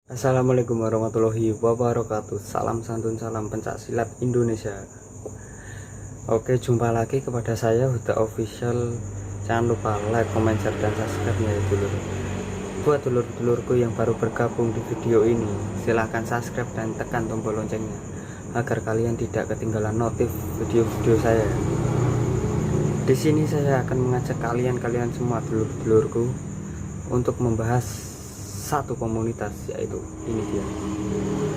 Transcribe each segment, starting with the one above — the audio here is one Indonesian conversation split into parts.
Assalamualaikum warahmatullahi wabarakatuh. Salam santun, salam pencak silat Indonesia. Oke, jumpa lagi kepada saya Huda Official. Jangan lupa like, comment, share, dan subscribe-nya ya dulur. Buat dulur-dulurku yang baru bergabung di video ini, silahkan subscribe dan tekan tombol loncengnya agar kalian tidak ketinggalan notif video-video saya. Di sini saya akan mengajak kalian semua dulur-dulurku untuk membahas satu komunitas, yaitu ini dia,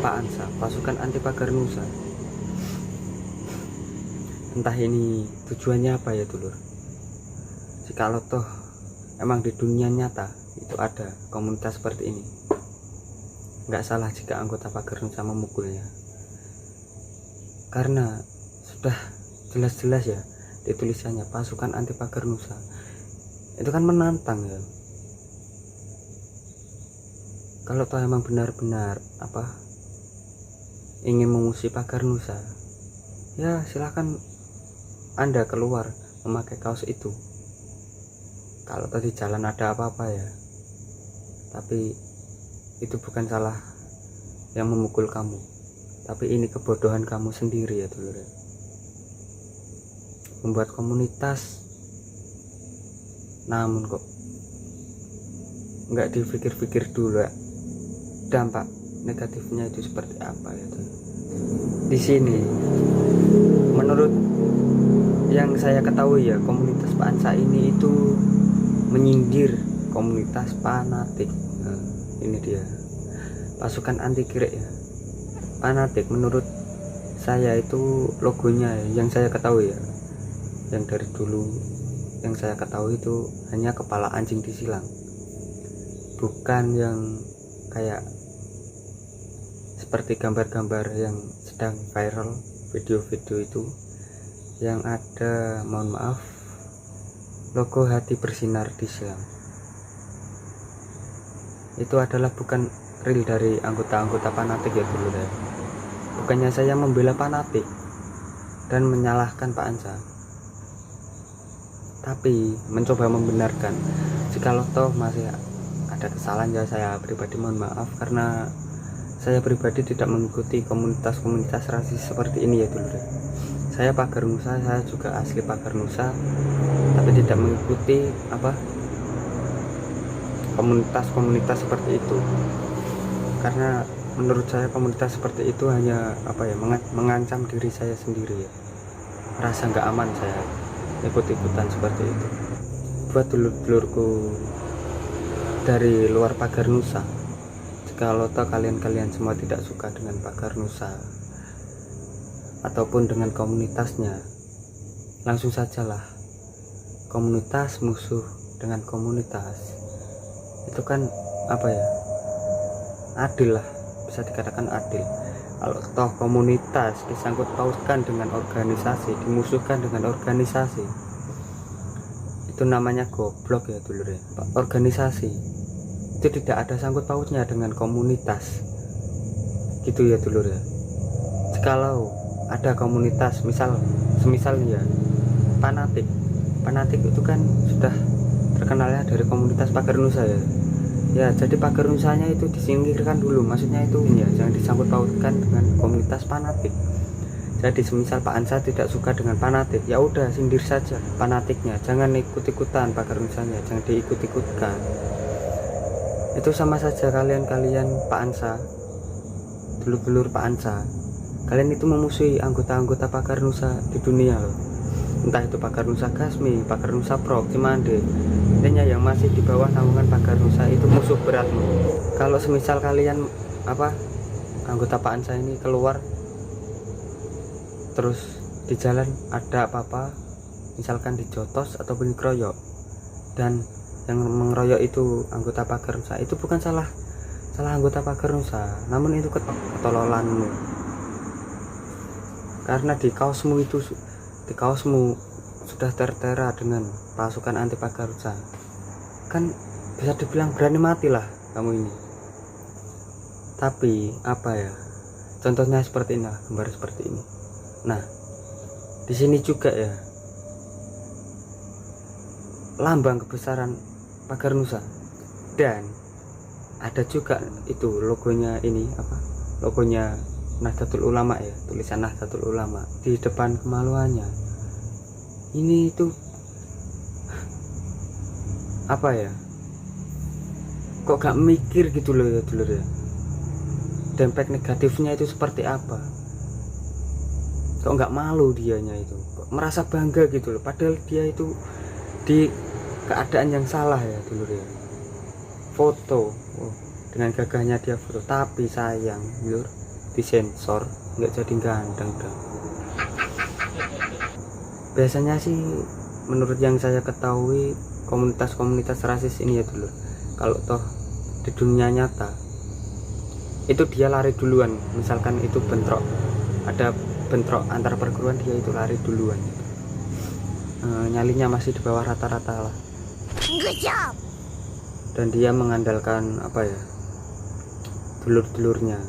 Pak Ansa, pasukan anti pagar Nusa. Entah ini tujuannya apa ya dulur. Jikalau toh emang di dunia nyata itu ada komunitas seperti ini, nggak salah jika anggota pagar Nusa memukulnya, karena sudah jelas-jelas ya ditulisannya pasukan anti pagar Nusa. Itu kan menantang ya. Kalau toh emang benar-benar ingin mengusir pagar Nusa, ya silahkan Anda keluar memakai kaos itu. Kalau tadi jalan ada apa-apa ya, tapi itu bukan salah yang memukul kamu, tapi ini kebodohan kamu sendiri ya dulur ya. Membuat komunitas namun kok nggak dipikir-pikir dulu ya, dampak negatifnya itu seperti apa ya tuh. Di sini menurut yang saya ketahui ya, komunitas Pak Ansa ini itu menyindir komunitas fanatik. Nah, ini dia pasukan anti kirik ya, fanatik. Menurut saya itu logonya yang saya ketahui ya, yang dari dulu yang saya ketahui itu hanya kepala anjing disilang, bukan yang kayak seperti gambar-gambar yang sedang viral, video-video itu yang ada, mohon maaf, logo hati bersinar di silang. Itu adalah bukan real dari anggota-anggota fanatik ya dulu ya. Bukannya saya membela fanatik dan menyalahkan Pak Ansa, tapi mencoba membenarkan. Jikalau toh masih ada kesalahan ya, saya pribadi mohon maaf, karena saya pribadi tidak mengikuti komunitas-komunitas rasis seperti ini ya dulu ya. Saya pagar Nusa, saya juga asli pagar Nusa, tapi tidak mengikuti komunitas-komunitas seperti itu, karena menurut saya komunitas seperti itu hanya mengancam diri saya sendiri ya. Rasa nggak aman saya ikut-ikutan seperti itu. Buat dulur-dulurku dari luar pagar Nusa, kalau toh kalian semua tidak suka dengan pagar Nusa ataupun dengan komunitasnya, langsung sajalah. Komunitas musuh dengan komunitas itu kan adil lah, bisa dikatakan adil. Kalau toh komunitas disangkut pautkan dengan organisasi, dimusuhkan dengan organisasi, itu namanya goblok ya dulur ya. Organisasi itu tidak ada sangkut pautnya dengan komunitas, gitu ya dulur ya. Jikalau ada komunitas semisal ya fanatik itu kan sudah terkenalnya dari komunitas pagar Nusa ya, jadi pagar Nusanya itu disingkirkan dulu, maksudnya itu ya jangan disangkut pautkan dengan komunitas fanatik. Jadi semisal Pak Ansa tidak suka dengan fanatik, ya udah sindir saja fanatiknya, jangan ikut-ikutan pagar Nusanya, jangan diikut-ikutkan. Itu sama saja kalian Pak Ansa, dulur-dulur Pak Ansa, kalian itu memusuhi anggota-anggota pagar Nusa di dunia loh. Entah itu pagar Nusa Gasmi, pagar Nusa Prok, Cimande, intinya yang masih di bawah naungan pagar Nusa itu musuh beratmu. Kalau semisal kalian anggota Pak Ansa ini keluar terus di jalan ada apa-apa, misalkan dijotos ataupun dikeroyok, dan yang mengeroyok itu anggota pagar Nusa, itu bukan salah anggota pagar Nusa, namun itu ketololanmu. Karena di kaosmu sudah tertera dengan pasukan anti pagar Nusa, kan bisa dibilang berani mati lah kamu ini. Tapi contohnya seperti ini, gambar seperti ini. Nah, di sini juga ya lambang kebesaran pagar Nusa, dan ada juga itu logonya, ini apa, logonya Nahdlatul Ulama ya, tulisan Nahdlatul Ulama di depan kemaluannya. Ini itu apa ya, kok gak mikir gitu loh ya dulur ya, dampak negatifnya itu seperti apa, kok nggak malu dianya itu, kok merasa bangga gitu loh, padahal dia itu di keadaan yang salah ya dulur ya. Foto, dengan gagahnya dia foto, tapi sayang dulur, disensor, nggak jadi ganteng dah. Biasanya sih menurut yang saya ketahui komunitas-komunitas rasis ini ya dulur, kalau toh di dunia nyata itu dia lari duluan, misalkan itu bentrok, ada bentrok antar perguruan, dia itu lari duluan gitu. Nyalinya masih di bawah rata-rata lah, dan dia mengandalkan apa ya, dulur-dulurnya.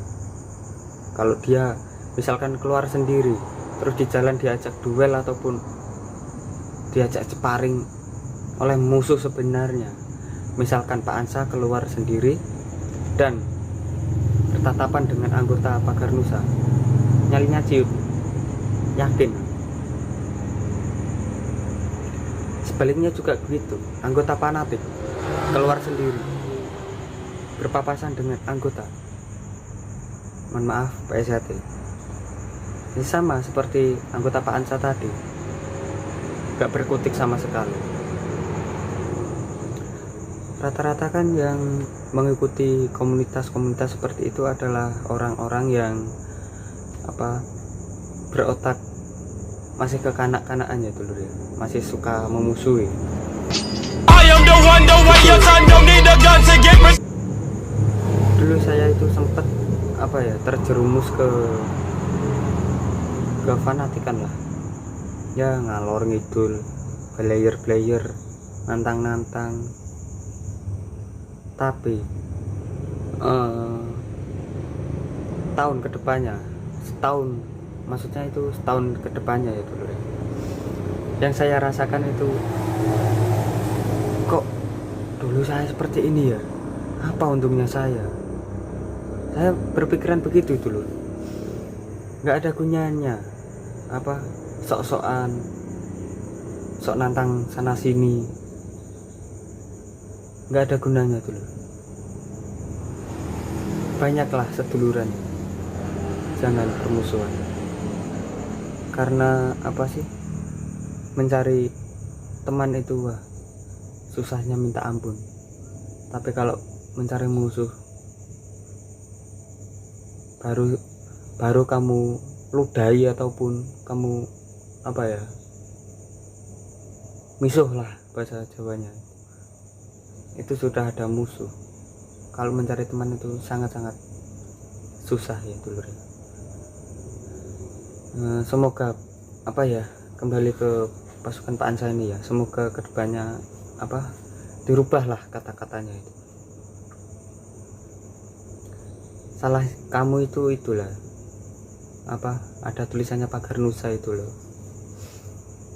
Kalau dia misalkan keluar sendiri terus di jalan diajak duel ataupun diajak sparring oleh musuh sebenarnya, misalkan Pak Ansa keluar sendiri dan bertatapan dengan anggota Pagar Nusa, nyalinya ciut, yakin. Sebaliknya juga begitu, anggota fanatik keluar sendiri berpapasan dengan anggota, mohon maaf Pak SHT, ini sama seperti anggota Pak Ansa tadi, gak berkutik sama sekali. Rata-rata kan yang mengikuti komunitas-komunitas seperti itu adalah orang-orang yang apa, berotak masih kekanak-kanakannya dulu ya, masih suka memusuhi. Dulu saya itu sempet apa ya, terjerumus ke fanatikan lah ya, ngalor ngidul, player nantang-nantang. Tapi tahun kedepannya, setahun, maksudnya itu setahun kedepannya ya dulu ya, yang saya rasakan itu, kok dulu saya seperti ini ya, apa untungnya saya berpikiran begitu dulu, nggak ada gunanya, apa sok-sokan, sok nantang sana sini, nggak ada gunanya dulu. Banyaklah seduluran, jangan permusuhan. Karena apa sih, mencari teman itu wah, susahnya minta ampun. Tapi kalau mencari musuh, baru kamu ludahi ataupun kamu apa ya, misuh lah bahasa Jawanya, itu sudah ada musuh. Kalau mencari teman itu sangat-sangat susah ya dulur. Semoga apa ya, kembali ke pasukan Pak Ansa ini ya, semoga kedepannya apa, dirubahlah kata-katanya itu. Salah kamu itu itulah apa, ada tulisannya Pagar Nusa itu loh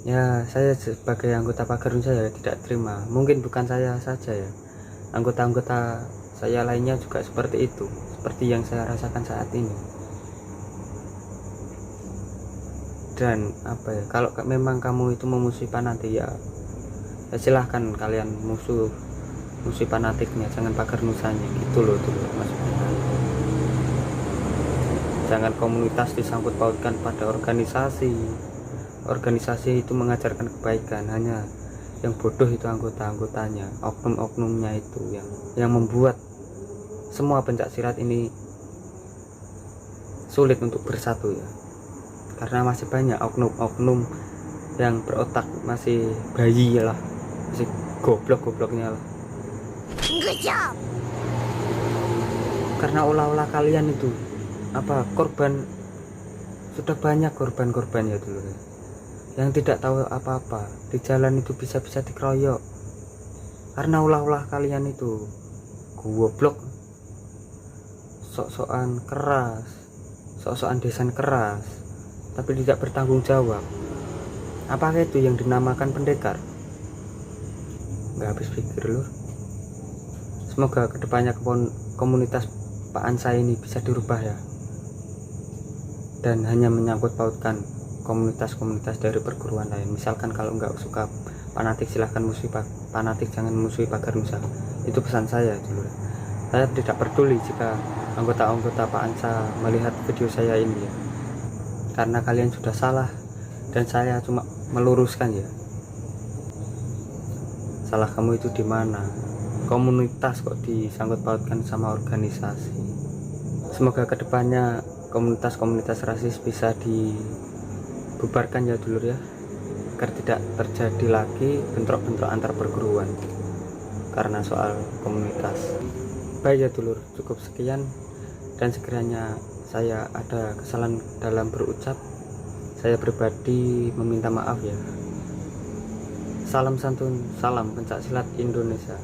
ya. Saya sebagai anggota Pagar Nusa ya tidak terima, mungkin bukan saya saja ya, anggota-anggota saya lainnya juga seperti itu, seperti yang saya rasakan saat ini. Dan apa ya, kalau memang kamu itu memusuhi fanatik ya silahkan kalian musuhi fanatiknya, jangan Pagar Nusanya gitu loh tuh maksudnya. Jangan komunitas disangkut pautkan pada organisasi itu mengajarkan kebaikan, hanya yang bodoh itu anggota-anggotanya, oknum-oknumnya itu yang membuat semua pencak silat ini sulit untuk bersatu ya, karena masih banyak oknum-oknum yang berotak masih bayi lah, masih goblok-gobloknya lah. Karena ulah-ulah kalian itu apa, korban, sudah banyak korban ya dulu ya, yang tidak tahu apa-apa di jalan itu bisa-bisa dikeroyok karena ulah-ulah kalian itu goblok, sok-sokan keras, sok-sokan desain keras tapi tidak bertanggung jawab. Apakah itu yang dinamakan pendekar? Nggak habis pikir lur. Semoga kedepannya komunitas Pak Ansa ini bisa dirubah ya, dan hanya menyangkut pautkan komunitas-komunitas dari perguruan lain. Misalkan kalau nggak suka fanatik silahkan musuhi fanatik, jangan musuhi Pagar Nusa. Itu pesan saya dulu. Saya tidak peduli jika anggota-anggota Pak Ansa melihat video saya ini ya, karena kalian sudah salah dan saya cuma meluruskan ya. Salah kamu itu di mana? Komunitas kok disangkut pautkan sama organisasi. Semoga kedepannya komunitas-komunitas rasis bisa dibubarkan ya dulur ya, agar tidak terjadi lagi bentrok-bentrok antar perguruan karena soal komunitas. Baik ya dulur, cukup sekian, dan sekiranya saya ada kesalahan dalam berucap, saya pribadi meminta maaf ya. Salam santun, salam pencak silat Indonesia.